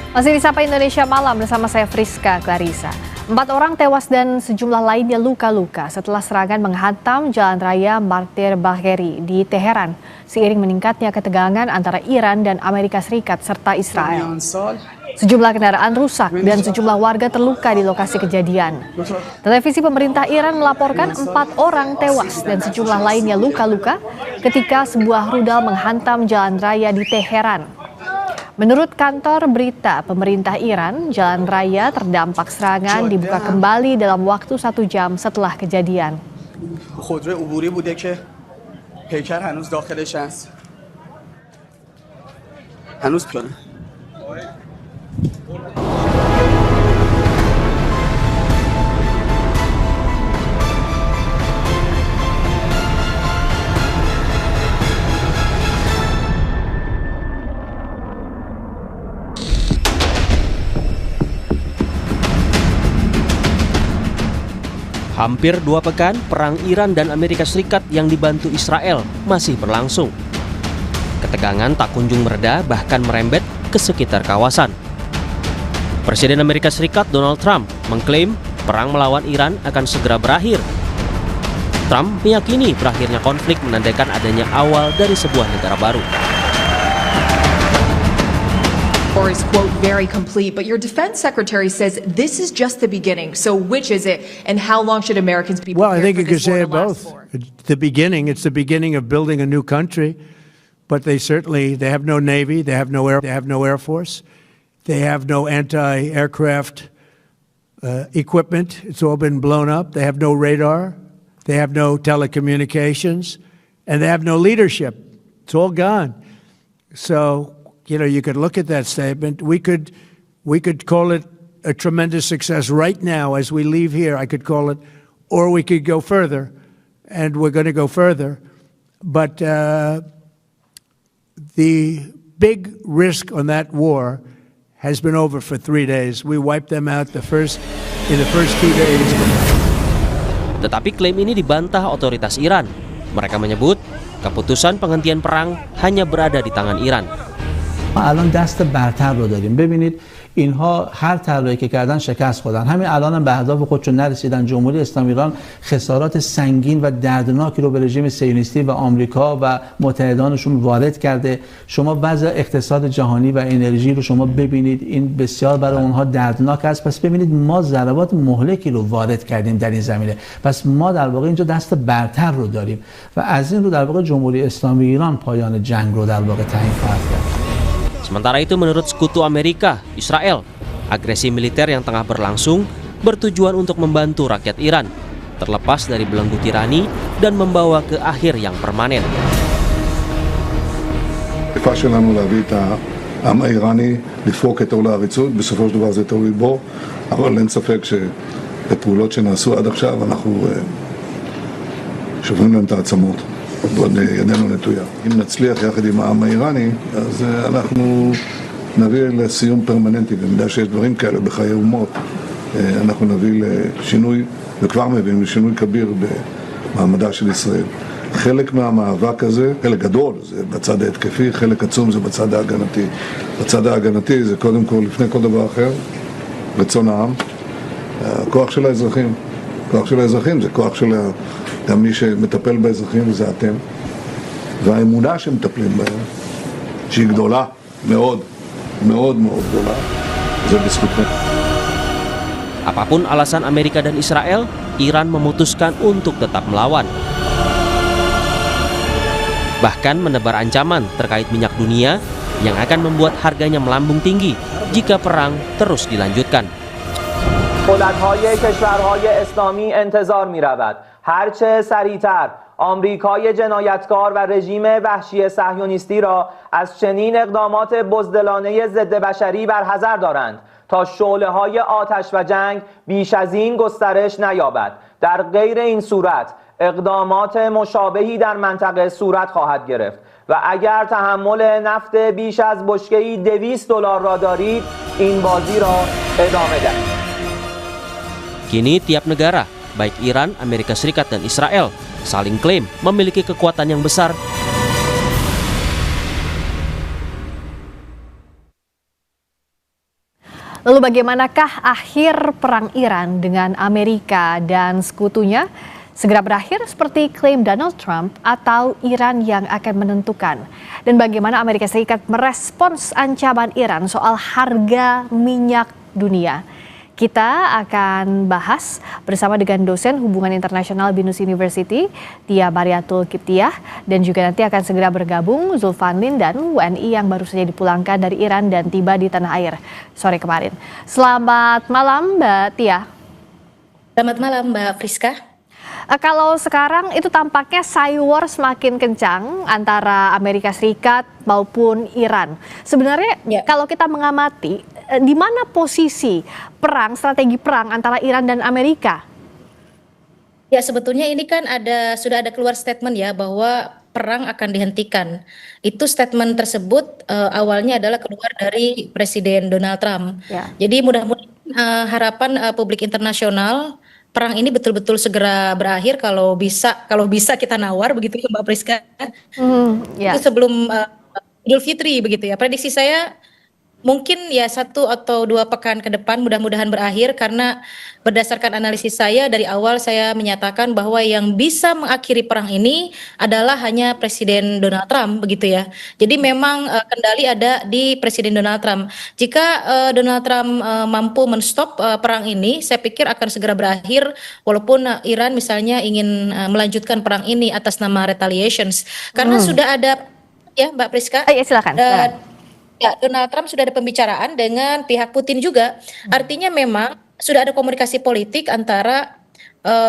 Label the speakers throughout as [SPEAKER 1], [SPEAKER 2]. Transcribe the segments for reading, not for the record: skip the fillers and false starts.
[SPEAKER 1] Masih di Sapa Indonesia Malam bersama saya Friska Clarissa. 4 orang tewas dan sejumlah lainnya luka-luka setelah serangan menghantam jalan raya Martyr Bagheri di Teheran seiring meningkatnya ketegangan antara Iran dan Amerika Serikat serta Israel. Sejumlah kendaraan rusak dan sejumlah warga terluka di lokasi kejadian. Televisi pemerintah Iran melaporkan 4 orang tewas dan sejumlah lainnya luka-luka ketika sebuah rudal menghantam jalan raya di Teheran. Menurut kantor berita pemerintah Iran, jalan raya terdampak serangan dibuka kembali dalam waktu 1 jam setelah kejadian.
[SPEAKER 2] Hampir 2 pekan, perang Iran dan Amerika Serikat yang dibantu Israel masih berlangsung. Ketegangan tak kunjung mereda, bahkan merembet ke sekitar kawasan. Presiden Amerika Serikat Donald Trump mengklaim perang melawan Iran akan segera berakhir. Trump meyakini berakhirnya konflik menandakan adanya awal dari sebuah negara baru.
[SPEAKER 3] Or is, quote, very complete, but your defense secretary says this is just the beginning. So which is it, and how long should Americans be prepared?
[SPEAKER 4] Well, I think you could say it both. The beginning, it's the beginning of building a new country, but they have no navy, they have no air force, they have no anti-aircraft equipment. It's all been blown up. They have no radar, they have no telecommunications, and they have no leadership. It's all gone. So, you could look at that statement. We could call it a tremendous success right now as we leave here. I could call it, or we could go further, and we're going to go further. But the big risk on that war has been over for 3 days. We wiped them out in the first 2 days.
[SPEAKER 2] Tetapi klaim ini dibantah otoritas Iran. Mereka menyebut keputusan penghentian perang hanya berada di tangan Iran.
[SPEAKER 5] ما الان دست برتر رو داریم. ببینید اینها هر طرحی که کردن شکست خوردن. همین الان هم به اهداف خودشون نرسیدن. جمهوری اسلامی ایران خسارات سنگین و دردناکی رو به رژیم صهیونیستی و آمریکا و متحدانشون وارد کرده. شما وضع اقتصاد جهانی و انرژی رو شما ببینید، این بسیار برای اونها دردناک است. پس ببینید ما ضربات مهلکی رو وارد کردیم در این زمینه. پس ما در واقع اینجا دست برتر رو داریم و از این رو در واقع جمهوری اسلامی ایران پایان جنگ رو در واقع تعیین خواهد کرد.
[SPEAKER 2] Sementara itu menurut sekutu Amerika, Israel, agresi militer yang tengah berlangsung bertujuan untuk membantu rakyat Iran terlepas dari belenggu tirani dan membawa ke akhir yang permanen.
[SPEAKER 6] השאיפה שלנו להביא את העם האיראני לפרוק את עול העריצות, בסופו של דבר זה תלוי בו, אבל אין ספק שבפעולות שנעשו עד עכשיו אנחנו שוברים להם את העצמות. ועוד ידנו נטויה. אם נצליח יחד עם העם האיראני, אז אנחנו נביא לסיום פרמננטי, במידה שיש דברים כאלה בחיי אומות, אנחנו נביא לשינוי, וכבר מביאים לשינוי כביר במעמדה של ישראל. חלק מהמאבק הזה, חלק גדול, זה בצד ההתקפי, חלק עצום זה בצד ההגנתי. בצד ההגנתי זה קודם כל, לפני כל דבר אחר, רצון העם, הכוח של האזרחים. כוח של האזרחים זה כוח של גם מי שמטפל באזרחים זה אתם, והאמונה שמטפלים בהם, שהיא גדולה מאוד, מאוד מאוד גדולה, זה בזכותכם.
[SPEAKER 2] Apapun alasan Amerika dan Israel, Iran memutuskan untuk tetap melawan. Bahkan menebar ancaman terkait minyak dunia yang akan membuat harganya melambung tinggi jika perang terus dilanjutkan.
[SPEAKER 7] دولت‌های کشورهای اسلامی انتظار می‌رود هرچه سریعتر آمریکای جنایتکار و رژیم وحشی صهیونیستی را از چنین اقدامات بزدلانه ضد بشری برحذر دارند تا شعله‌های آتش و جنگ بیش از این گسترش نیابد. در غیر این صورت اقدامات مشابهی در منطقه صورت خواهد گرفت و اگر تحمل نفت بیش از بشکه‌ای $200 را دارید این بازی را ادامه دهید.
[SPEAKER 2] Kini tiap negara, baik Iran, Amerika Serikat, dan Israel, saling klaim memiliki kekuatan yang besar
[SPEAKER 1] Lalu bagaimanakah akhir perang Iran dengan Amerika dan sekutunya? Segera berakhir seperti klaim Donald Trump atau Iran yang akan menentukan? Dan bagaimana Amerika Serikat merespons ancaman Iran soal harga minyak dunia? Kita akan bahas bersama dengan dosen hubungan internasional BINUS University, Tia Bariatul Kiptiah, dan juga nanti akan segera bergabung Zulfan Lindan, WNI yang baru saja dipulangkan dari Iran dan tiba di tanah air sore kemarin. Selamat malam Mbak Tia.
[SPEAKER 8] Selamat malam Mbak Friska.
[SPEAKER 1] Kalau sekarang itu tampaknya war semakin kencang antara Amerika Serikat maupun Iran. Sebenarnya kalau kita mengamati, di mana posisi perang, strategi perang antara Iran dan Amerika?
[SPEAKER 8] Ya sebetulnya ini kan sudah ada keluar statement ya bahwa perang akan dihentikan. Itu statement tersebut awalnya adalah keluar dari Presiden Donald Trump. Ya. Jadi mudah-mudahan harapan publik internasional perang ini betul-betul segera berakhir kalau bisa kita nawar begitu ya Mbak Priska. Itu sebelum Idul Fitri begitu ya. Prediksi saya mungkin ya 1 atau 2 pekan ke depan mudah-mudahan berakhir, karena berdasarkan analisis saya dari awal saya menyatakan bahwa yang bisa mengakhiri perang ini adalah hanya Presiden Donald Trump begitu ya. Jadi memang kendali ada di Presiden Donald Trump. Jika Donald Trump mampu menstop perang ini, saya pikir akan segera berakhir, walaupun Iran misalnya ingin melanjutkan perang ini atas nama retaliations. Karena sudah ada ya Mbak Priska.
[SPEAKER 1] Ya silakan.
[SPEAKER 8] Ya, Donald Trump sudah ada pembicaraan dengan pihak Putin juga. Artinya memang sudah ada komunikasi politik antara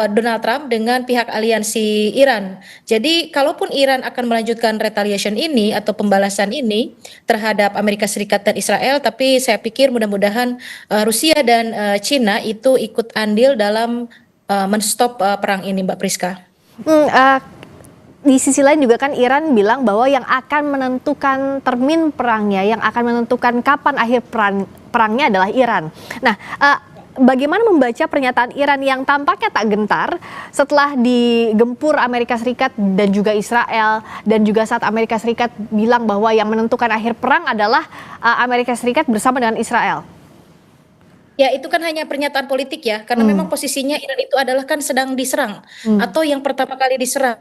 [SPEAKER 8] Donald Trump dengan pihak aliansi Iran. Jadi kalaupun Iran akan melanjutkan retaliation ini atau pembalasan ini terhadap Amerika Serikat dan Israel, tapi saya pikir mudah-mudahan Rusia dan Cina itu ikut andil dalam menstop perang ini, Mbak Priska.
[SPEAKER 1] Di sisi lain juga kan Iran bilang bahwa yang akan menentukan termin perangnya, yang akan menentukan kapan akhir perangnya adalah Iran. Nah, bagaimana membaca pernyataan Iran yang tampaknya tak gentar setelah digempur Amerika Serikat dan juga Israel, dan juga saat Amerika Serikat bilang bahwa yang menentukan akhir perang adalah Amerika Serikat bersama dengan Israel?
[SPEAKER 8] Ya itu kan hanya pernyataan politik ya, karena memang posisinya Iran itu adalah kan sedang diserang atau yang pertama kali diserang.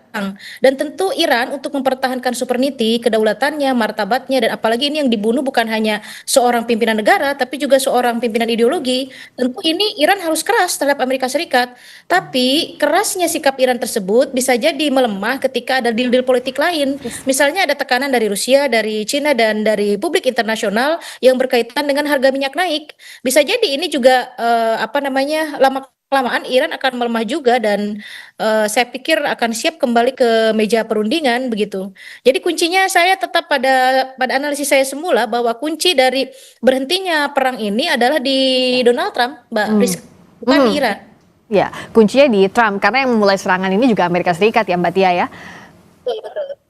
[SPEAKER 8] Dan tentu Iran untuk mempertahankan sovereignty, kedaulatannya, martabatnya, dan apalagi ini yang dibunuh bukan hanya seorang pimpinan negara tapi juga seorang pimpinan ideologi. Tentu ini Iran harus keras terhadap Amerika Serikat. Tapi kerasnya sikap Iran tersebut bisa jadi melemah ketika ada deal-deal politik lain. Misalnya ada tekanan dari Rusia, dari Cina, dan dari publik internasional yang berkaitan dengan harga minyak naik. Bisa jadi ini juga lama-kelamaan Iran akan melemah juga, dan saya pikir akan siap kembali ke meja perundingan begitu. Jadi kuncinya saya tetap pada analisis saya semula bahwa kunci dari berhentinya perang ini adalah di Donald Trump, Mbak Rizky, bukan di Iran.
[SPEAKER 1] Ya, kuncinya di Trump karena yang memulai serangan ini juga Amerika Serikat ya Mbak Tia ya.
[SPEAKER 8] Betul.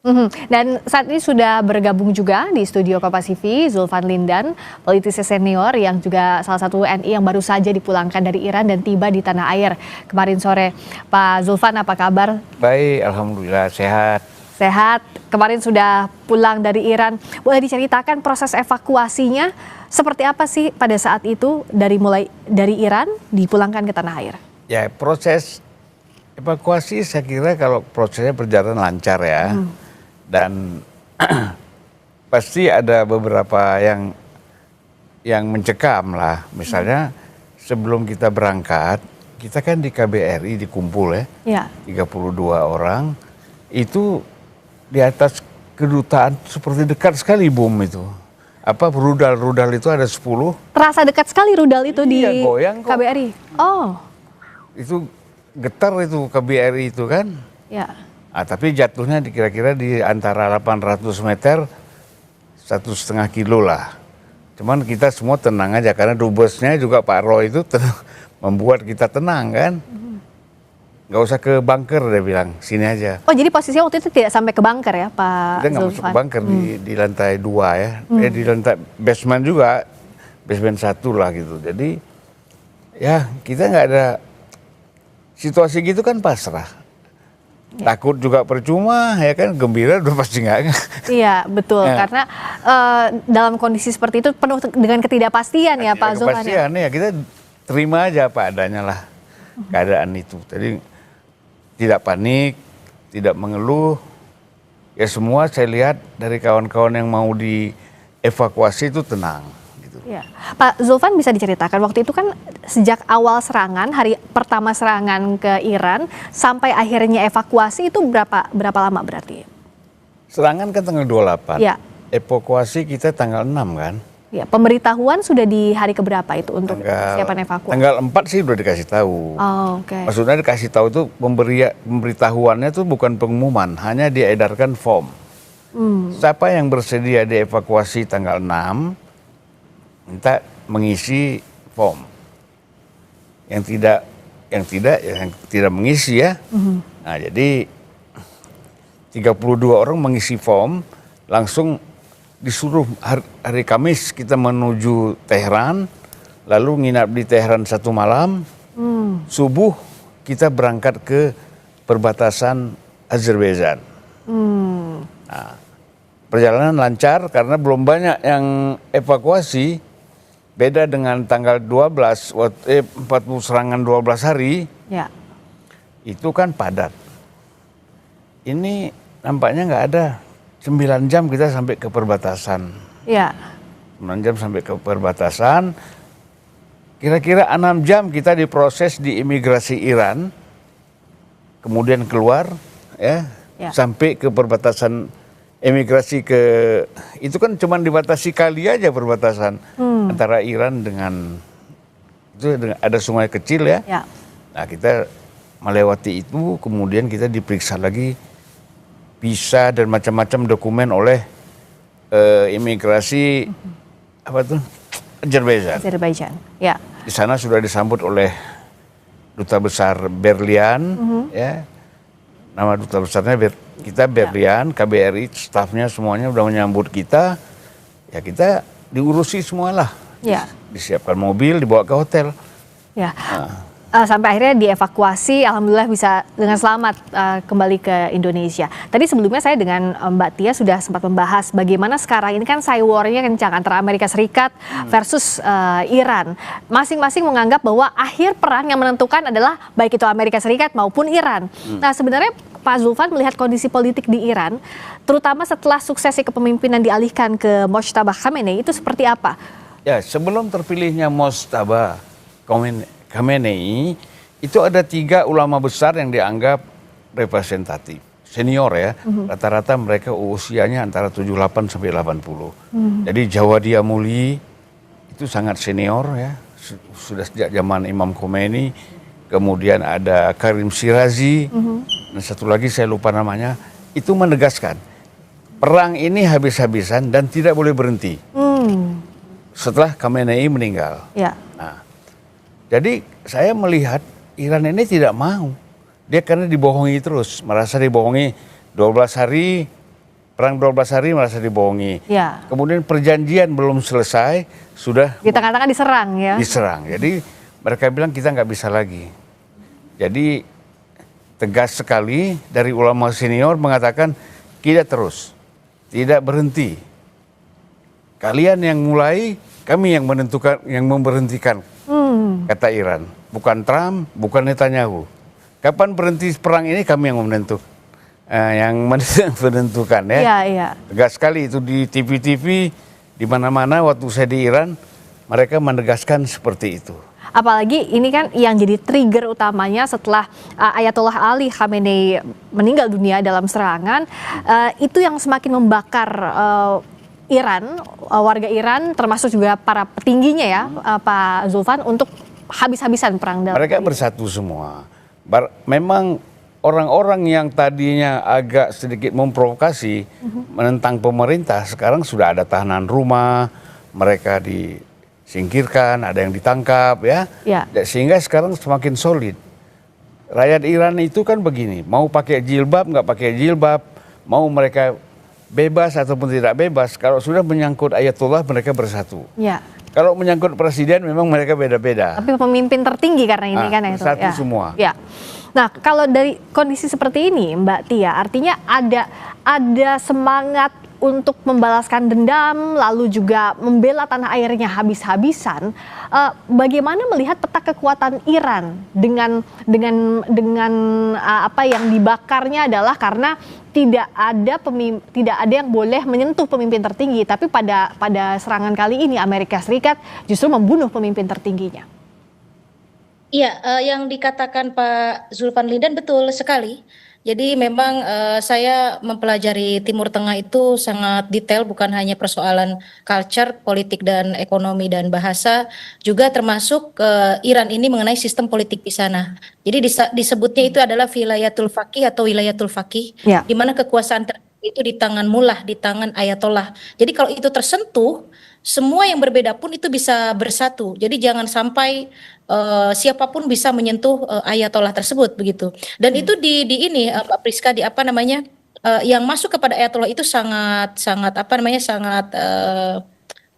[SPEAKER 1] Dan saat ini sudah bergabung juga di studio Kompas TV Zulfan Lindan, politisi senior yang juga salah satu WNI yang baru saja dipulangkan dari Iran dan tiba di tanah air kemarin sore. Pak Zulfan, apa kabar?
[SPEAKER 9] Baik, alhamdulillah sehat.
[SPEAKER 1] Sehat. Kemarin sudah pulang dari Iran. Boleh diceritakan proses evakuasinya seperti apa sih pada saat itu mulai dari Iran dipulangkan ke tanah air?
[SPEAKER 9] Ya, proses evakuasi saya kira kalau prosesnya berjalan lancar ya. Dan pasti ada beberapa yang mencekam lah. Misalnya sebelum kita berangkat, kita kan di KBRI dikumpul ya. 32 orang. Itu di atas kedutaan seperti dekat sekali bom itu. Rudal itu ada 10.
[SPEAKER 1] Terasa dekat sekali rudal itu di
[SPEAKER 9] goyang kok.
[SPEAKER 1] KBRI. Oh.
[SPEAKER 9] Itu getar itu KBRI itu kan.
[SPEAKER 1] Ya.
[SPEAKER 9] Tapi jatuhnya kira-kira di antara 800 meter 1,5 kilo lah. Cuman kita semua tenang aja karena dubesnya juga Pak Roy itu membuat kita tenang kan. Nggak usah ke bunker dia bilang, sini aja.
[SPEAKER 1] Oh jadi posisinya waktu itu tidak sampai ke bunker ya Pak Zulfan?
[SPEAKER 9] Kita nggak masuk ke bunker di lantai 2 ya. Di lantai basement juga, basement 1 lah gitu. Jadi ya kita nggak ada situasi gitu kan pasrah. Takut juga percuma, ya kan, gembira udah pasti nggak.
[SPEAKER 1] Iya, betul.
[SPEAKER 9] Ya.
[SPEAKER 1] Karena dalam kondisi seperti itu penuh dengan ketidakpastian ya Pak Zulfan.
[SPEAKER 9] Kepastian ya, kita terima aja apa adanya lah keadaan itu. Jadi tidak panik, tidak mengeluh. Ya semua saya lihat dari kawan-kawan yang mau dievakuasi itu tenang.
[SPEAKER 1] Ya. Pak Zulfan, bisa diceritakan waktu itu kan sejak awal serangan, hari pertama serangan ke Iran sampai akhirnya evakuasi itu berapa lama berarti?
[SPEAKER 9] Serangan kan tanggal 28.
[SPEAKER 1] Ya.
[SPEAKER 9] Evakuasi kita tanggal 6 kan?
[SPEAKER 1] Ya, pemberitahuan sudah di hari keberapa itu untuk persiapan evakuasi?
[SPEAKER 9] Tanggal 4 sih udah dikasih tahu.
[SPEAKER 1] Oh, oke.
[SPEAKER 9] Maksudnya dikasih tahu itu pemberitahuannya itu bukan pengumuman, hanya diedarkan form. Siapa yang bersedia dievakuasi tanggal 6 minta mengisi form. Yang tidak mengisi ya. Nah, jadi 32 orang mengisi form, langsung disuruh hari Kamis kita menuju Teheran, lalu nginap di Teheran 1 malam. Subuh kita berangkat ke perbatasan Azerbaijan. Nah, perjalanan lancar karena belum banyak yang evakuasi. Beda dengan tanggal 12, 40 serangan 12 hari,
[SPEAKER 1] ya.
[SPEAKER 9] Itu kan padat. Ini nampaknya nggak ada. 9 jam kita sampai ke perbatasan.
[SPEAKER 1] Ya.
[SPEAKER 9] 9 jam sampai ke perbatasan. Kira-kira 6 jam kita diproses di imigrasi Iran. Kemudian keluar, ya. Sampai ke perbatasan emigrasi ke, itu kan cuma dibatasi kali aja perbatasan antara Iran dengan, itu ada sungai kecil ya. Nah kita melewati itu, kemudian kita diperiksa lagi visa dan macam-macam dokumen oleh imigrasi apa tuh Azerbaijan. Ya. Di sana sudah disambut oleh Duta Besar Berlian, ya. Nama duta besarnya kita Berlian, KBRI, stafnya semuanya udah menyambut kita. Ya kita diurusi semualah.
[SPEAKER 1] Ya.
[SPEAKER 9] Disiapkan mobil, dibawa ke hotel.
[SPEAKER 1] Ya. Sampai akhirnya dievakuasi, alhamdulillah bisa dengan selamat kembali ke Indonesia. Tadi sebelumnya saya dengan Mbak Tia sudah sempat membahas bagaimana sekarang ini kan cyber war-nya kencang antara Amerika Serikat versus Iran. Masing-masing menganggap bahwa akhir perang yang menentukan adalah baik itu Amerika Serikat maupun Iran. Nah sebenarnya Pak Zulfan melihat kondisi politik di Iran, terutama setelah suksesi kepemimpinan dialihkan ke Mojtaba Khamenei, itu seperti apa?
[SPEAKER 9] Ya, sebelum terpilihnya Mojtaba Khamenei, itu ada 3 ulama besar yang dianggap representatif, senior ya. Rata-rata mereka usianya antara 78 sampai 80. Jadi Jawadi Amuli itu sangat senior ya, sudah sejak zaman Imam Khomeini. Kemudian ada Karim Shirazi, dan satu lagi saya lupa namanya, itu menegaskan perang ini habis-habisan dan tidak boleh berhenti setelah Khamenei meninggal.
[SPEAKER 1] Ya.
[SPEAKER 9] Nah, jadi saya melihat Iran ini tidak mau. Dia karena dibohongi terus, merasa dibohongi 12 hari, perang 12 hari merasa dibohongi.
[SPEAKER 1] Ya.
[SPEAKER 9] Kemudian perjanjian belum selesai, sudah
[SPEAKER 1] di tengah-tengah diserang ya.
[SPEAKER 9] Diserang. Jadi mereka bilang kita nggak bisa lagi. Jadi tegas sekali dari ulama senior mengatakan tidak terus, tidak berhenti. Kalian yang mulai, kami yang menentukan, yang memberhentikan. Kata Iran, bukan Trump, bukan Netanyahu. Kapan berhenti perang ini kami yang menentukan ya.
[SPEAKER 1] Iya, iya.
[SPEAKER 9] Tegas sekali itu di TV-TV, di mana-mana waktu saya di Iran, mereka menegaskan seperti itu.
[SPEAKER 1] Apalagi ini kan yang jadi trigger utamanya setelah Ayatollah Ali Khamenei meninggal dunia dalam serangan, itu yang semakin membakar Iran, warga Iran, termasuk juga para petingginya ya, Pak Zulfan, untuk habis-habisan perang dalam.
[SPEAKER 9] Mereka bersatu semua. Memang orang-orang yang tadinya agak sedikit memprovokasi menentang pemerintah, sekarang sudah ada tahanan rumah, mereka disingkirkan, ada yang ditangkap ya. Sehingga sekarang semakin solid. Rakyat Iran itu kan begini, mau pakai jilbab, nggak pakai jilbab, mau mereka bebas ataupun tidak bebas, kalau sudah menyangkut Ayatollah mereka bersatu.
[SPEAKER 1] Ya.
[SPEAKER 9] Kalau menyangkut presiden memang mereka beda-beda.
[SPEAKER 1] Tapi pemimpin tertinggi karena ini kan
[SPEAKER 9] bersatu semua.
[SPEAKER 1] Ya. Nah, kalau dari kondisi seperti ini, Mbak Tia, artinya ada semangat untuk membalaskan dendam, lalu juga membela tanah airnya habis-habisan. Bagaimana melihat peta kekuatan Iran dengan apa yang dibakarnya adalah karena tidak ada yang boleh menyentuh pemimpin tertinggi, tapi pada serangan kali ini Amerika Serikat justru membunuh pemimpin tertingginya.
[SPEAKER 8] Iya, yang dikatakan Pak Zulfan Lindan betul sekali. Jadi memang saya mempelajari Timur Tengah itu sangat detail, bukan hanya persoalan culture, politik dan ekonomi dan bahasa, juga termasuk Iran ini mengenai sistem politik di sana. Jadi disebutnya itu adalah wilayatul faqih atau wilayatul faqih,
[SPEAKER 1] Ya.
[SPEAKER 8] di mana kekuasaan itu di tangan mullah, di tangan ayatollah. Jadi kalau itu tersentuh, semua yang berbeda pun itu bisa bersatu. Jadi jangan sampai siapapun bisa menyentuh ayatollah tersebut begitu. Dan itu di ini Mbak Priska, di apa namanya, yang masuk kepada ayatollah itu sangat apa namanya, sangat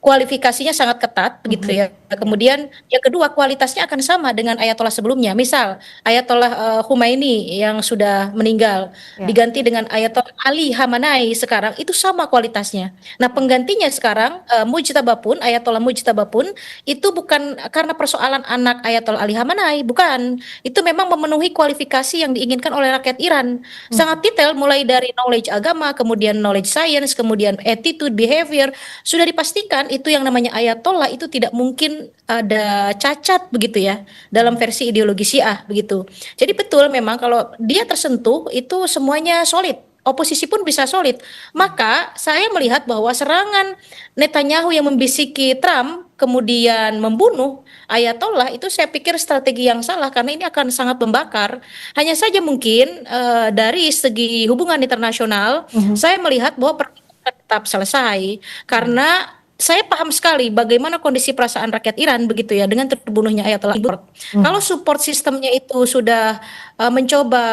[SPEAKER 8] kualifikasinya sangat ketat begitu ya. Kemudian yang kedua, kualitasnya akan sama dengan ayatollah sebelumnya. Misal Ayatollah Khomeini yang sudah meninggal diganti dengan Ayatollah Ali Khamenei, sekarang itu sama kualitasnya. Nah, penggantinya sekarang Mujtaba pun, Ayatollah Mujtaba pun itu bukan karena persoalan anak Ayatollah Ali Khamenei, bukan. Itu memang memenuhi kualifikasi yang diinginkan oleh rakyat Iran. Sangat detail, mulai dari knowledge agama, kemudian knowledge science, kemudian attitude, behavior, sudah dipastikan itu yang namanya ayatollah itu tidak mungkin ada cacat begitu ya dalam versi ideologi Syiah begitu. Jadi betul memang kalau dia tersentuh itu semuanya solid. Oposisi pun bisa solid. Maka saya melihat bahwa serangan Netanyahu yang membisiki Trump kemudian membunuh ayatollah itu saya pikir strategi yang salah, karena ini akan sangat membakar. Hanya saja mungkin dari segi hubungan internasional saya melihat bahwa tetap selesai, karena saya paham sekali bagaimana kondisi perasaan rakyat Iran begitu ya dengan terbunuhnya Ayatollah. Kalau support sistemnya itu sudah mencoba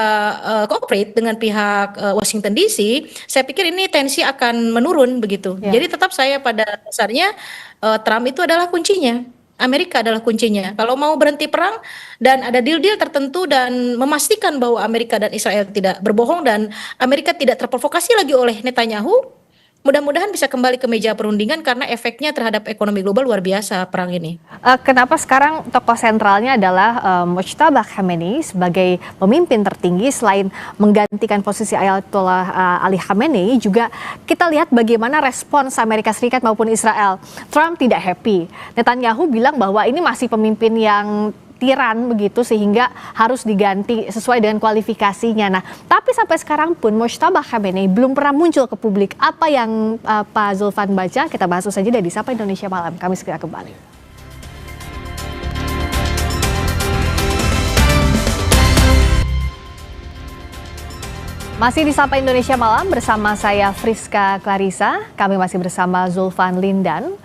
[SPEAKER 8] cooperate dengan pihak Washington DC, saya pikir ini tensi akan menurun begitu. Jadi tetap saya pada dasarnya Trump itu adalah kuncinya. Amerika adalah kuncinya. Kalau mau berhenti perang dan ada deal-deal tertentu dan memastikan bahwa Amerika dan Israel tidak berbohong dan Amerika tidak terprovokasi lagi oleh Netanyahu, mudah-mudahan bisa kembali ke meja perundingan, karena efeknya terhadap ekonomi global luar biasa perang ini.
[SPEAKER 1] Kenapa sekarang tokoh sentralnya adalah Mujtaba Khamenei sebagai pemimpin tertinggi, selain menggantikan posisi Ayatollah Ali Khamenei, juga kita lihat bagaimana respons Amerika Serikat maupun Israel. Trump tidak happy. Netanyahu bilang bahwa ini masih pemimpin yang tiran begitu, sehingga harus diganti sesuai dengan kualifikasinya. Nah, tapi sampai sekarang pun Mujtaba Khamenei belum pernah muncul ke publik. Apa yang Pak Zulfan baca? Kita bahas saja dari Sapa Indonesia Malam. Kami segera kembali. Masih di Sapa Indonesia Malam bersama saya Friska Clarissa. Kami masih bersama Zulfan Lindan,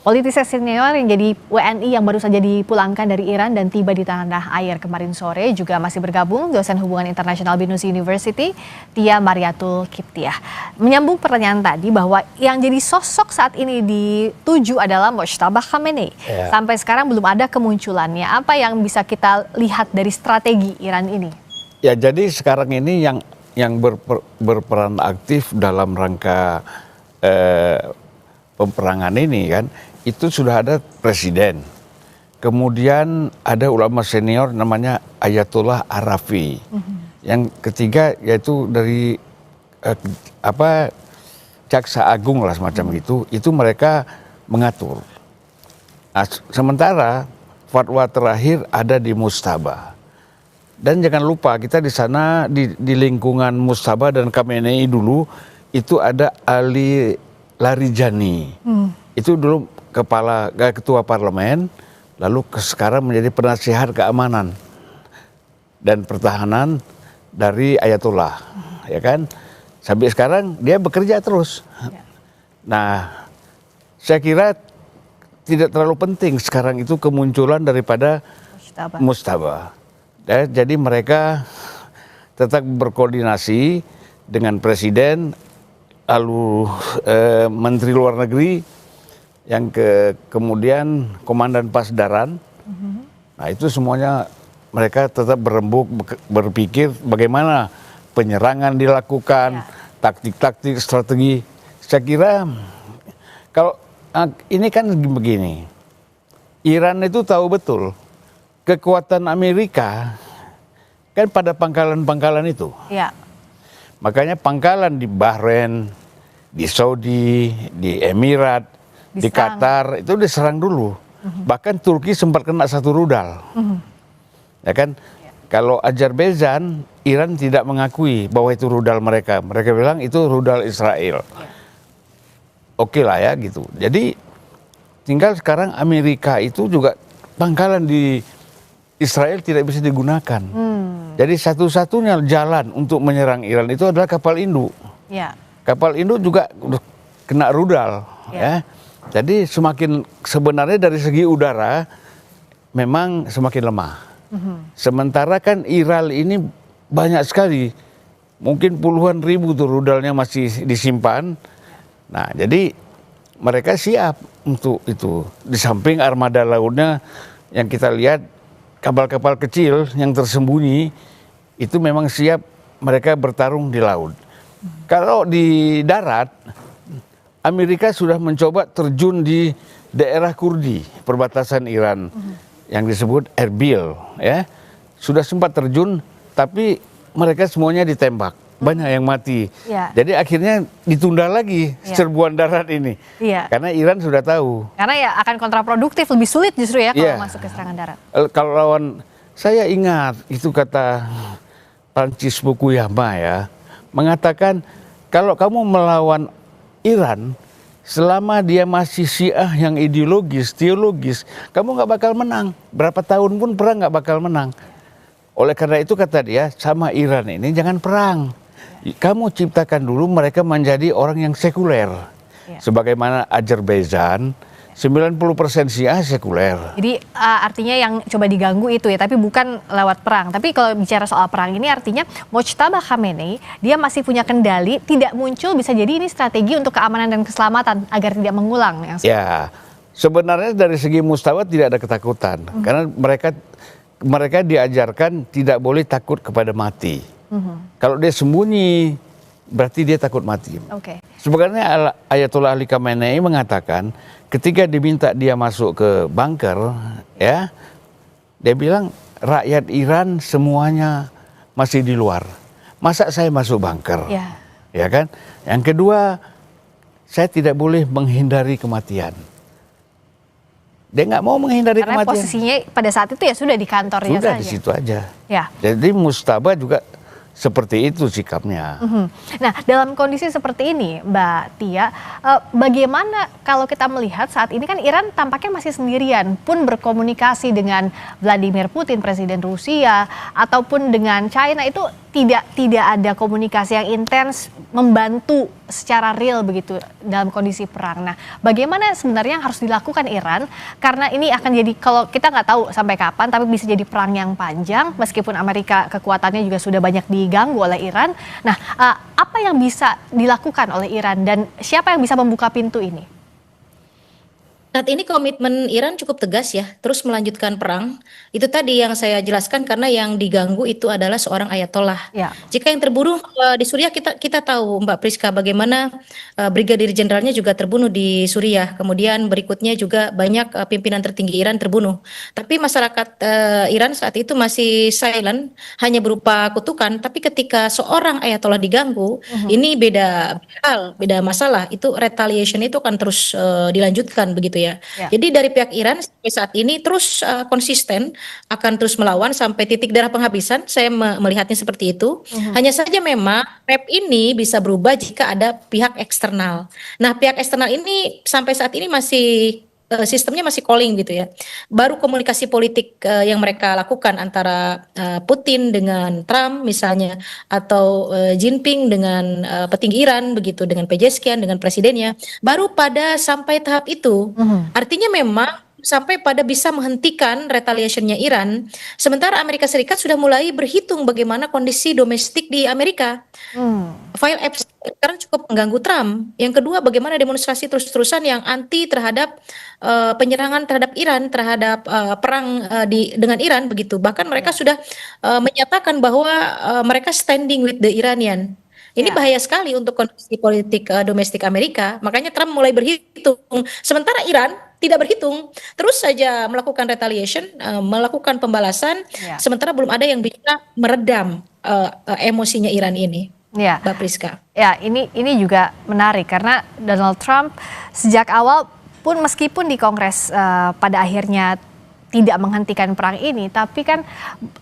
[SPEAKER 1] politisi senior yang jadi WNI yang baru saja dipulangkan dari Iran dan tiba di tanah air kemarin sore. Juga masih bergabung dosen hubungan internasional Binus University, Tia Mariatul Kiptiah. Menyambung pertanyaan tadi bahwa yang jadi sosok saat ini dituju adalah Mujtaba Khamenei. Sampai sekarang belum ada kemunculannya. Apa yang bisa kita lihat dari strategi Iran ini?
[SPEAKER 9] Ya, jadi sekarang ini yang berperan aktif dalam rangka peperangan ini kan, itu sudah ada presiden, kemudian ada ulama senior namanya Ayatollah Arafi, yang ketiga yaitu dari Jaksa Agung lah semacam itu mereka mengatur. Nah, sementara fatwa terakhir ada di Mujtaba, dan jangan lupa kita di sana di lingkungan Mujtaba dan Khamenei dulu itu ada Ali Larijani, itu dulu ketua parlemen, lalu sekarang menjadi penasihat keamanan dan pertahanan dari Ayatollah, ya kan? Sampai sekarang dia bekerja terus. Nah, saya kira tidak terlalu penting sekarang itu kemunculan daripada Mujtaba. Jadi mereka tetap berkoordinasi dengan presiden, lalu menteri luar negeri, yang kemudian komandan Pasdaran. Nah, itu semuanya mereka tetap berembuk berpikir bagaimana penyerangan dilakukan, taktik-taktik, strategi. Saya kira kalau ini kan begini, Iran itu tahu betul kekuatan Amerika kan pada pangkalan-pangkalan itu.
[SPEAKER 1] Ya.
[SPEAKER 9] Makanya pangkalan di Bahrain, di Saudi, di Emirat, di Qatar itu diserang dulu. Bahkan Turki sempat kena satu rudal. Ya kan? Kalau Azerbaijan, Iran tidak mengakui bahwa itu rudal mereka. Mereka bilang itu rudal Israel. Oke lah ya gitu. Jadi tinggal sekarang Amerika itu juga pangkalan di Israel tidak bisa digunakan. Jadi satu-satunya jalan untuk menyerang Iran itu adalah kapal induk.
[SPEAKER 1] Ya.
[SPEAKER 9] Kapal induk juga kena rudal. Ya. Jadi sebenarnya dari segi udara memang semakin lemah. Sementara kan Iran ini banyak sekali, mungkin puluhan ribu tuh rudalnya masih disimpan. Nah, jadi mereka siap untuk itu. Di samping armada lautnya yang kita lihat kapal-kapal kecil yang tersembunyi itu memang siap mereka bertarung di laut. Kalau di darat, Amerika sudah mencoba terjun di daerah Kurdi, perbatasan Iran. Yang disebut Erbil, ya, sudah sempat terjun, tapi mereka semuanya ditembak, banyak yang mati. Jadi akhirnya ditunda lagi serbuan darat ini, karena Iran sudah tahu.
[SPEAKER 1] Karena ya akan kontraproduktif, lebih sulit justru ya kalau masuk ke serangan darat.
[SPEAKER 9] Kalau lawan, saya ingat itu kata Francis Fukuyama ya, mengatakan kalau kamu melawan Iran, selama dia masih Syiah yang ideologis, teologis, kamu nggak bakal menang. Berapa tahun pun perang nggak bakal menang. Oleh karena itu kata dia, sama Iran ini jangan perang. Kamu ciptakan dulu mereka menjadi orang yang sekuler. Sebagaimana Azerbaijan, 90% Syiah sekuler.
[SPEAKER 1] Jadi artinya yang coba diganggu itu ya, tapi bukan lewat perang. Tapi kalau bicara soal perang ini artinya Mojtaba Khamenei dia masih punya kendali, tidak muncul, bisa jadi ini strategi untuk keamanan dan keselamatan agar tidak mengulang.
[SPEAKER 9] Ya, sebenarnya dari segi Mustafa tidak ada ketakutan, karena mereka diajarkan tidak boleh takut kepada mati. Kalau dia sembunyi, berarti dia takut mati. Sebenarnya Ayatollah Ali Khamenei mengatakan, ketika diminta dia masuk ke bunker, ya, dia bilang rakyat Iran semuanya masih di luar. Masa saya masuk bunker? Ya kan? Yang kedua, saya tidak boleh menghindari kematian. Dia nggak mau menghindari kematian.
[SPEAKER 1] Karena posisinya pada saat itu ya sudah di kantornya saja.
[SPEAKER 9] Sudah di situ aja.
[SPEAKER 1] Ya.
[SPEAKER 9] Jadi Mujtaba juga seperti itu sikapnya.
[SPEAKER 1] Nah, dalam kondisi seperti ini, Mbak Tia, bagaimana kalau kita melihat saat ini kan Iran tampaknya masih sendirian, pun berkomunikasi dengan Vladimir Putin, Presiden Rusia, ataupun dengan China itu tidak ada komunikasi yang intens membantu secara real begitu dalam kondisi perang. Nah, bagaimana sebenarnya yang harus dilakukan Iran? Karena ini akan jadi, kalau kita nggak tahu sampai kapan, tapi bisa jadi perang yang panjang, meskipun Amerika kekuatannya juga sudah banyak diganggu oleh Iran. Nah, apa yang bisa dilakukan oleh Iran dan siapa yang bisa membuka pintu ini?
[SPEAKER 8] Saat ini komitmen Iran cukup tegas ya, terus melanjutkan perang. Itu tadi yang saya jelaskan, karena yang diganggu itu adalah seorang ayatollah. Jika yang terbunuh di Suriah, kita tahu Mbak Priska bagaimana brigadir jenderalnya juga terbunuh di Suriah. Kemudian berikutnya juga banyak pimpinan tertinggi Iran terbunuh. Tapi masyarakat Iran saat itu masih silent, hanya berupa kutukan. Tapi ketika seorang ayatollah diganggu, ini beda hal, beda masalah. Itu retaliation itu akan terus dilanjutkan begitu ya. Jadi dari pihak Iran sampai saat ini terus konsisten akan terus melawan sampai titik darah penghabisan. Saya melihatnya seperti itu. Hanya saja memang map ini bisa berubah jika ada pihak eksternal. Nah, pihak eksternal ini sampai saat ini masih sistemnya masih calling gitu ya. Baru komunikasi politik yang mereka lakukan antara Putin dengan Trump misalnya, atau Jinping dengan petinggi Iran begitu, dengan Pezeshkian dengan presidennya, baru pada sampai tahap itu. Artinya memang sampai pada bisa menghentikan retaliation-nya Iran, sementara Amerika Serikat sudah mulai berhitung bagaimana kondisi domestik di Amerika. File Epstein sekarang cukup mengganggu Trump. Yang kedua, bagaimana demonstrasi terus-terusan yang anti terhadap penyerangan terhadap Iran, terhadap perang dengan Iran begitu. Bahkan mereka sudah menyatakan bahwa mereka standing with the Iranian. Ini bahaya sekali untuk kondisi politik domestik Amerika. Makanya Trump mulai berhitung. Sementara Iran tidak berhitung, terus saja melakukan retaliation, melakukan pembalasan. Sementara belum ada yang bisa meredam emosinya Iran ini.
[SPEAKER 1] Ya,
[SPEAKER 8] Mbak Priska.
[SPEAKER 1] Ya, ini juga menarik karena Donald Trump sejak awal pun meskipun di Kongres pada akhirnya tidak menghentikan perang ini, tapi kan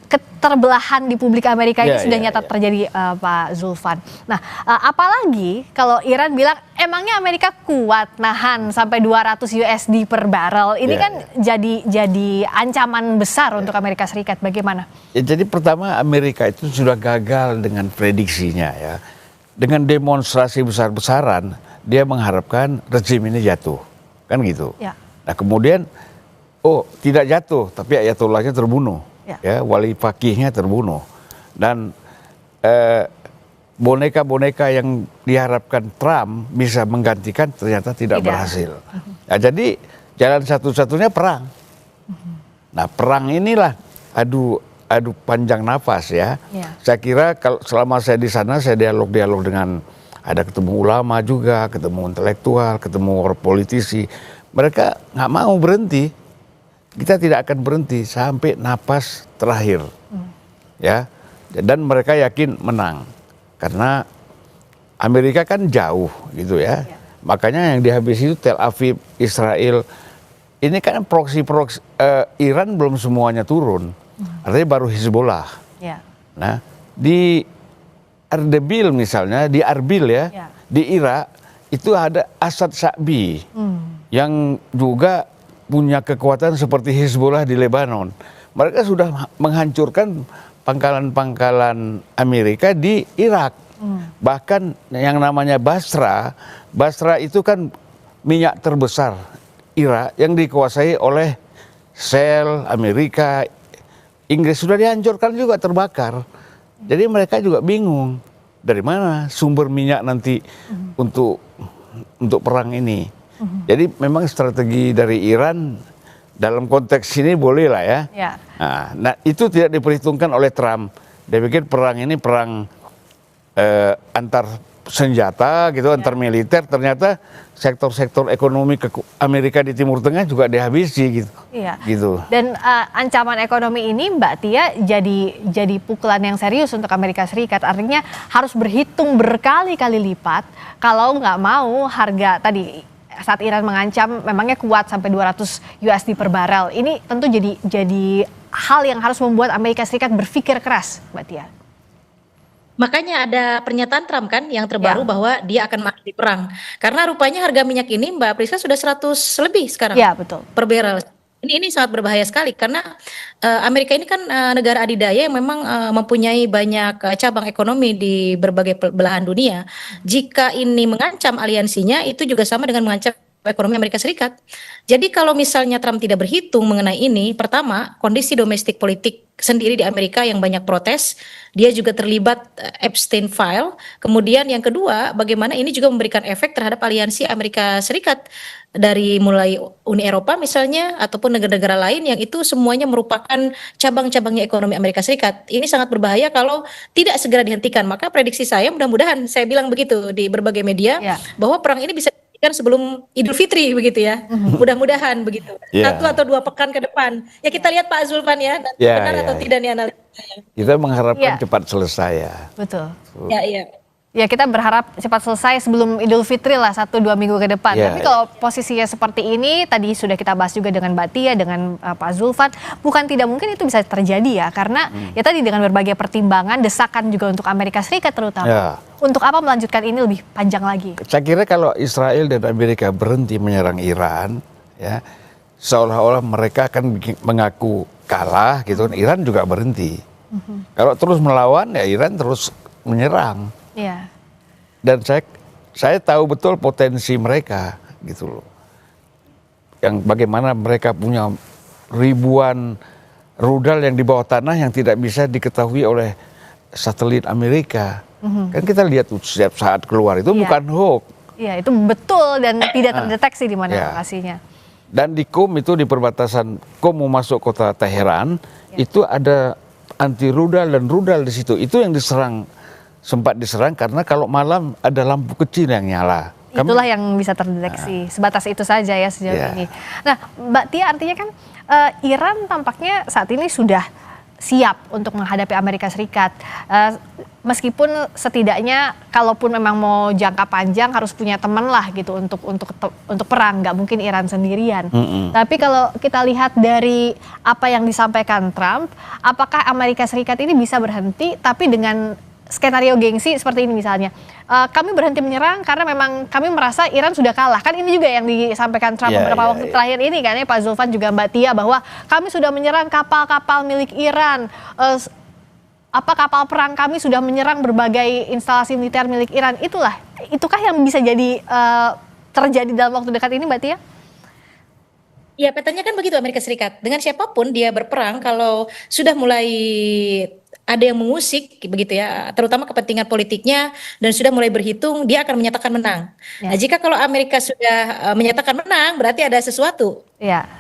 [SPEAKER 1] keterbelahan di publik Amerika ini sudah nyata terjadi, Pak Zulfan. Nah, apalagi kalau Iran bilang emangnya Amerika kuat nahan sampai 200 USD per barrel. Ini kan jadi ancaman besar untuk Amerika Serikat. Bagaimana?
[SPEAKER 9] Ya, jadi pertama Amerika itu sudah gagal dengan prediksinya ya. Dengan demonstrasi besar-besaran dia mengharapkan rezim ini jatuh. Kan gitu. Ya. Nah, kemudian tidak jatuh, tapi ayatullahnya terbunuh, ya wali fakihnya terbunuh, dan boneka-boneka yang diharapkan Trump bisa menggantikan ternyata tidak berhasil. Nah, jadi jalan satu-satunya perang. Nah, perang inilah adu panjang nafas ya. Saya kira kalau selama saya di sana saya dialog dengan ada ketemu ulama juga, ketemu intelektual, ketemu politisi, mereka nggak mau berhenti. Kita tidak akan berhenti sampai napas terakhir, ya. Dan mereka yakin menang, karena Amerika kan jauh, gitu ya. Makanya yang dihabisi itu Tel Aviv, Israel. Ini kan proksi Iran belum semuanya turun, artinya baru Hizbollah. Nah, di Ardebil misalnya, di Arbil ya, di Irak itu ada Asad Sya'bi yang juga punya kekuatan seperti Hizbollah di Lebanon. Mereka sudah menghancurkan pangkalan-pangkalan Amerika di Irak. Bahkan yang namanya Basra itu kan minyak terbesar Irak yang dikuasai oleh Shell, Amerika, Inggris, sudah dihancurkan juga, terbakar. Jadi mereka juga bingung dari mana sumber minyak nanti untuk perang ini. Jadi memang strategi dari Iran dalam konteks ini boleh lah ya. Nah, itu tidak diperhitungkan oleh Trump. Dia pikir perang ini perang antar senjata gitu, antar militer. Ternyata sektor-sektor ekonomi Amerika di Timur Tengah juga dihabisi gitu. Gitu.
[SPEAKER 1] Dan ancaman ekonomi ini Mbak Tia jadi pukulan yang serius untuk Amerika Serikat. Artinya harus berhitung berkali-kali lipat kalau nggak mau harga tadi saat Iran mengancam memangnya kuat sampai 200 USD per barel. Ini tentu jadi hal yang harus membuat Amerika Serikat berpikir keras, Mbak Tia.
[SPEAKER 8] Makanya ada pernyataan Trump kan yang terbaru bahwa dia akan mengakhiri perang. Karena rupanya harga minyak ini Mbak Priska sudah 100 lebih sekarang.
[SPEAKER 1] Ya, betul.
[SPEAKER 8] Per barrel. Ini sangat berbahaya sekali karena Amerika ini kan negara adidaya yang memang mempunyai banyak cabang ekonomi di berbagai belahan dunia. Jika ini mengancam aliansinya, itu juga sama dengan mengancam ekonomi Amerika Serikat. Jadi kalau misalnya Trump tidak berhitung mengenai ini, pertama kondisi domestik politik sendiri di Amerika yang banyak protes, dia juga terlibat Epstein file. Kemudian yang kedua, bagaimana ini juga memberikan efek terhadap aliansi Amerika Serikat dari mulai Uni Eropa misalnya ataupun negara-negara lain yang itu semuanya merupakan cabang-cabangnya ekonomi Amerika Serikat. Ini sangat berbahaya kalau tidak segera dihentikan. Maka prediksi saya mudah-mudahan saya bilang begitu di berbagai media bahwa perang ini bisa kan sebelum Idul Fitri begitu ya, mudah-mudahan begitu, 1 atau 2 pekan ke depan. Ya kita lihat Pak Zulfan ya, benar atau tidak nih analisanya.
[SPEAKER 9] Kita mengharapkan cepat selesai ya.
[SPEAKER 1] Betul.
[SPEAKER 8] Ya,
[SPEAKER 1] kita berharap cepat selesai sebelum Idul Fitri lah 1-2 minggu ke depan. Tapi kalau posisinya seperti ini, tadi sudah kita bahas juga dengan Mbak Tia, dengan Pak Zulfan, bukan tidak mungkin itu bisa terjadi ya, karena ya tadi dengan berbagai pertimbangan, desakan juga untuk Amerika Serikat terutama. Untuk apa melanjutkan ini lebih panjang lagi?
[SPEAKER 9] Saya kira kalau Israel dan Amerika berhenti menyerang Iran, ya seolah-olah mereka akan mengaku kalah gitu, Iran juga berhenti. Kalau terus melawan, ya Iran terus menyerang. Dan saya tahu betul potensi mereka gitu loh. yang bagaimana mereka punya ribuan rudal yang di bawah tanah yang tidak bisa diketahui oleh satelit Amerika. Kan kita lihat setiap saat keluar itu bukan hoax.
[SPEAKER 1] Iya, itu betul dan tidak terdeteksi di mana lokasinya.
[SPEAKER 9] Dan di Qom itu, di perbatasan Qom mau masuk kota Teheran, itu ada anti rudal dan rudal di situ. Itu yang sempat diserang karena kalau malam ada lampu kecil yang nyala.
[SPEAKER 1] Itulah yang bisa terdeteksi. Sebatas itu saja ya sejauh ini. Nah, Mbak Tia, artinya kan Iran tampaknya saat ini sudah siap untuk menghadapi Amerika Serikat. Meskipun setidaknya kalaupun memang mau jangka panjang harus punya teman lah gitu untuk perang, nggak mungkin Iran sendirian. Tapi kalau kita lihat dari apa yang disampaikan Trump, apakah Amerika Serikat ini bisa berhenti tapi dengan skenario gengsi seperti ini misalnya, kami berhenti menyerang karena memang kami merasa Iran sudah kalah. Kan ini juga yang disampaikan Trump beberapa waktu terakhir ini kan ya, Pak Zulfan juga Mbak Tia, bahwa kami sudah menyerang kapal-kapal milik Iran. Kapal perang kami sudah menyerang berbagai instalasi militer milik Iran. Itukah yang bisa jadi terjadi dalam waktu dekat ini, Mbak Tia?
[SPEAKER 8] Ya, petanya kan begitu Amerika Serikat. Dengan siapapun dia berperang, kalau sudah mulai ada yang mengusik begitu ya, terutama kepentingan politiknya, dan sudah mulai berhitung, dia akan menyatakan menang. Nah, jika kalau Amerika sudah menyatakan menang, berarti ada sesuatu.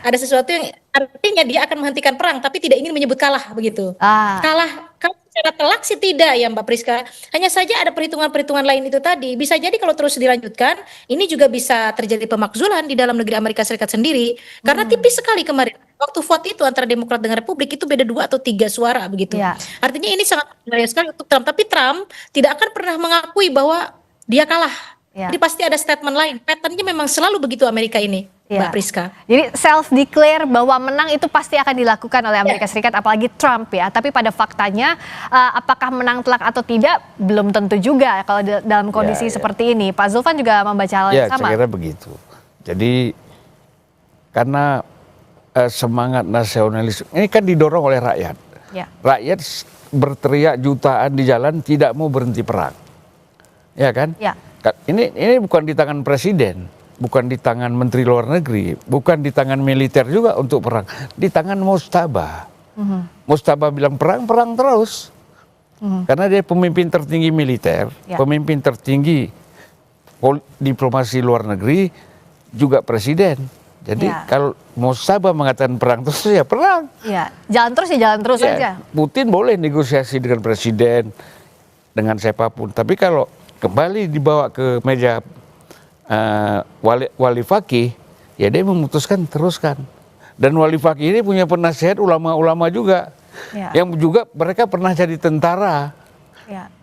[SPEAKER 8] Ada sesuatu yang artinya dia akan menghentikan perang, tapi tidak ingin menyebut kalah begitu. Kalah secara telak sih tidak ya Mbak Priska. Hanya saja ada perhitungan-perhitungan lain itu tadi. Bisa jadi kalau terus dilanjutkan, ini juga bisa terjadi pemakzulan di dalam negeri Amerika Serikat sendiri. Karena tipis sekali kemarin. Waktu vote itu antara Demokrat dengan Republik itu beda 2 atau 3 suara begitu. Artinya ini sangat berbahaya sekali untuk Trump. Tapi Trump tidak akan pernah mengakui bahwa dia kalah. Jadi pasti ada statement lain. Patternnya memang selalu begitu Amerika ini, Mbak Priska.
[SPEAKER 1] Jadi self-declare bahwa menang itu pasti akan dilakukan oleh Amerika Serikat, apalagi Trump ya. Tapi pada faktanya apakah menang telak atau tidak belum tentu juga kalau dalam kondisi seperti ini. Pak Zulfan juga membaca hal yang sama.
[SPEAKER 9] Ya, saya kira begitu. Jadi karena semangat nasionalis ini kan didorong oleh rakyat. Rakyat berteriak jutaan di jalan tidak mau berhenti perang. Ya kan? Ini bukan di tangan presiden, bukan di tangan menteri luar negeri, bukan di tangan militer juga untuk perang, di tangan Mojtaba. Mojtaba bilang perang terus. Karena dia pemimpin tertinggi militer, pemimpin tertinggi diplomasi luar negeri, juga presiden. Jadi kalau Mojtaba mengatakan perang terus ya perang.
[SPEAKER 1] Jalan terus saja.
[SPEAKER 9] Putin boleh negosiasi dengan presiden, dengan siapapun. Tapi kalau kembali dibawa ke meja wali fakih, ya dia memutuskan teruskan. Dan wali fakih ini punya penasihat ulama-ulama juga, yang juga mereka pernah jadi tentara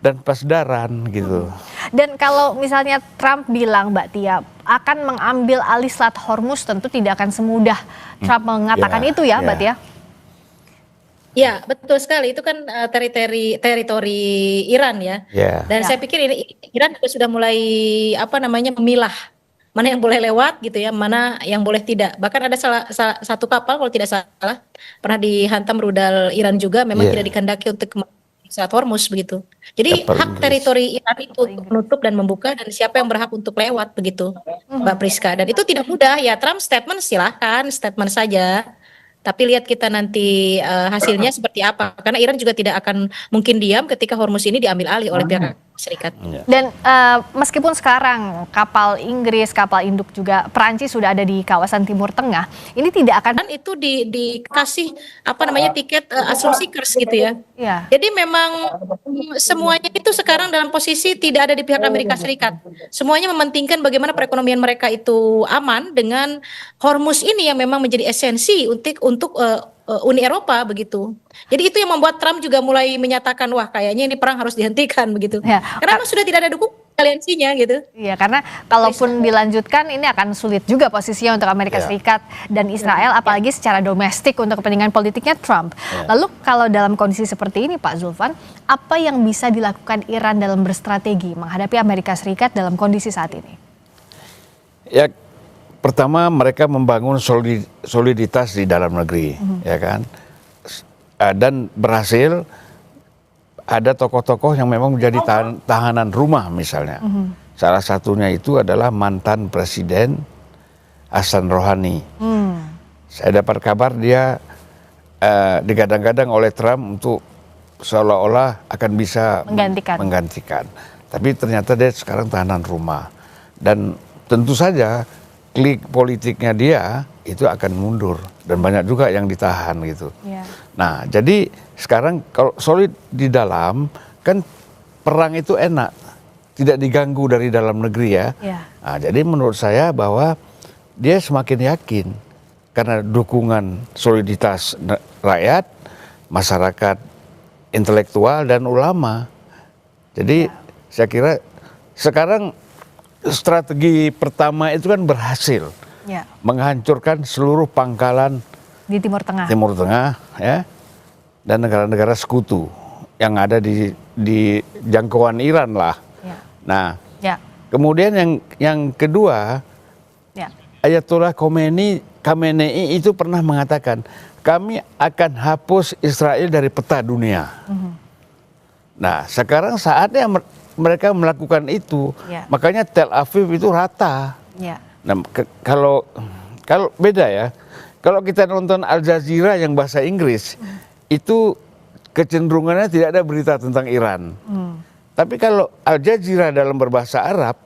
[SPEAKER 9] dan pasdaran gitu.
[SPEAKER 1] Dan kalau misalnya Trump bilang, Mbak Tia, akan mengambil alih Selat Hormuz, tentu tidak akan semudah Trump mengatakan itu ya, Mbak Tia?
[SPEAKER 8] Ya, betul sekali. Itu kan teritori Iran ya. Dan saya pikir ini Iran juga sudah mulai memilah mana yang boleh lewat gitu ya, mana yang boleh tidak. Bahkan ada salah satu kapal kalau tidak salah pernah dihantam rudal Iran juga, memang tidak dikehendaki untuk Selat Hormuz begitu. Jadi hak teritori Iran itu menutup dan membuka, dan siapa yang berhak untuk lewat begitu, Mbak Priska. Dan itu tidak mudah ya. Trump statement silahkan, statement saja. Tapi lihat kita nanti hasilnya seperti apa. Karena Iran juga tidak akan mungkin diam ketika Hormuz ini diambil alih oleh pihak Serikat.
[SPEAKER 1] Dan meskipun sekarang kapal Inggris, kapal induk juga Perancis sudah ada di kawasan Timur Tengah, ini tidak akan
[SPEAKER 8] itu dikasih tiket asumsi seekers gitu ya. Jadi memang semuanya itu sekarang dalam posisi tidak ada di pihak Amerika Serikat. Semuanya mementingkan bagaimana perekonomian mereka itu aman dengan Hormuz ini yang memang menjadi esensi untuk Uni Eropa begitu. Jadi itu yang membuat Trump juga mulai menyatakan wah kayaknya ini perang harus dihentikan begitu. Karena memang sudah tidak ada dukungan aliansinya gitu.
[SPEAKER 1] Iya, karena kalaupun dilanjutkan ini akan sulit juga posisinya untuk Amerika Serikat dan Israel, apalagi secara domestik untuk kepentingan politiknya Trump. Lalu kalau dalam kondisi seperti ini Pak Zulfan, apa yang bisa dilakukan Iran dalam berstrategi menghadapi Amerika Serikat dalam kondisi saat ini?
[SPEAKER 9] Ya, pertama mereka membangun soliditas di dalam negeri, ya kan, dan berhasil. Ada tokoh-tokoh yang memang menjadi tahanan rumah misalnya. Salah satunya itu adalah mantan presiden Hassan Rouhani. Saya dapat kabar dia digadang-gadang oleh Trump untuk seolah-olah akan bisa menggantikan. Tapi ternyata dia sekarang tahanan rumah. Dan tentu saja klik politiknya dia itu akan mundur. Dan banyak juga yang ditahan gitu. Nah, jadi sekarang kalau solid di dalam, kan perang itu enak. Tidak diganggu dari dalam negeri ya. Nah, jadi menurut saya bahwa dia semakin yakin. Karena dukungan soliditas rakyat, masyarakat intelektual dan ulama. Jadi saya kira sekarang strategi pertama itu kan berhasil. Menghancurkan seluruh pangkalan
[SPEAKER 1] di Timur Tengah.
[SPEAKER 9] Timur Tengah ya. Dan negara-negara sekutu yang ada di jangkauan Iran lah. Nah, kemudian yang kedua, Ayatollah Khamenei itu pernah mengatakan, kami akan hapus Israel dari peta dunia. Nah, sekarang saatnya mereka melakukan itu. Makanya Tel Aviv itu rata. Nah, kalau beda ya, kalau kita nonton Al Jazeera yang bahasa Inggris, itu kecenderungannya tidak ada berita tentang Iran. Tapi kalau Al Jazeera dalam berbahasa Arab,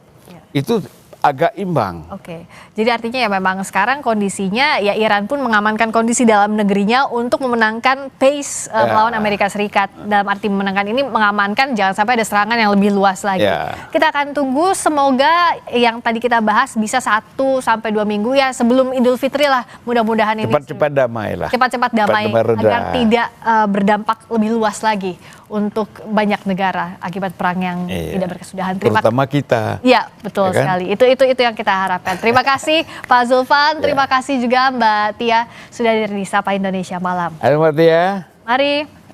[SPEAKER 9] itu agak imbang.
[SPEAKER 1] Oke, jadi artinya ya memang sekarang kondisinya ya Iran pun mengamankan kondisi dalam negerinya untuk memenangkan pace melawan Amerika Serikat. Dalam arti memenangkan ini mengamankan jangan sampai ada serangan yang lebih luas lagi. Kita akan tunggu, semoga yang tadi kita bahas bisa 1 sampai 2 minggu ya sebelum Idul Fitri lah. Mudah-mudahan ini
[SPEAKER 9] cepat-cepat damai lah.
[SPEAKER 1] Cepat-cepat damai agar tidak berdampak lebih luas lagi untuk banyak negara akibat perang yang tidak berkesudahan.
[SPEAKER 9] Terutama kita.
[SPEAKER 1] Iya, betul sekali. Itu yang kita harapkan. Terima kasih Pak Zulfan, terima kasih juga Mbak Tia sudah dari Sapa Indonesia Malam.
[SPEAKER 9] Halo Mbak Tia.
[SPEAKER 1] Mari.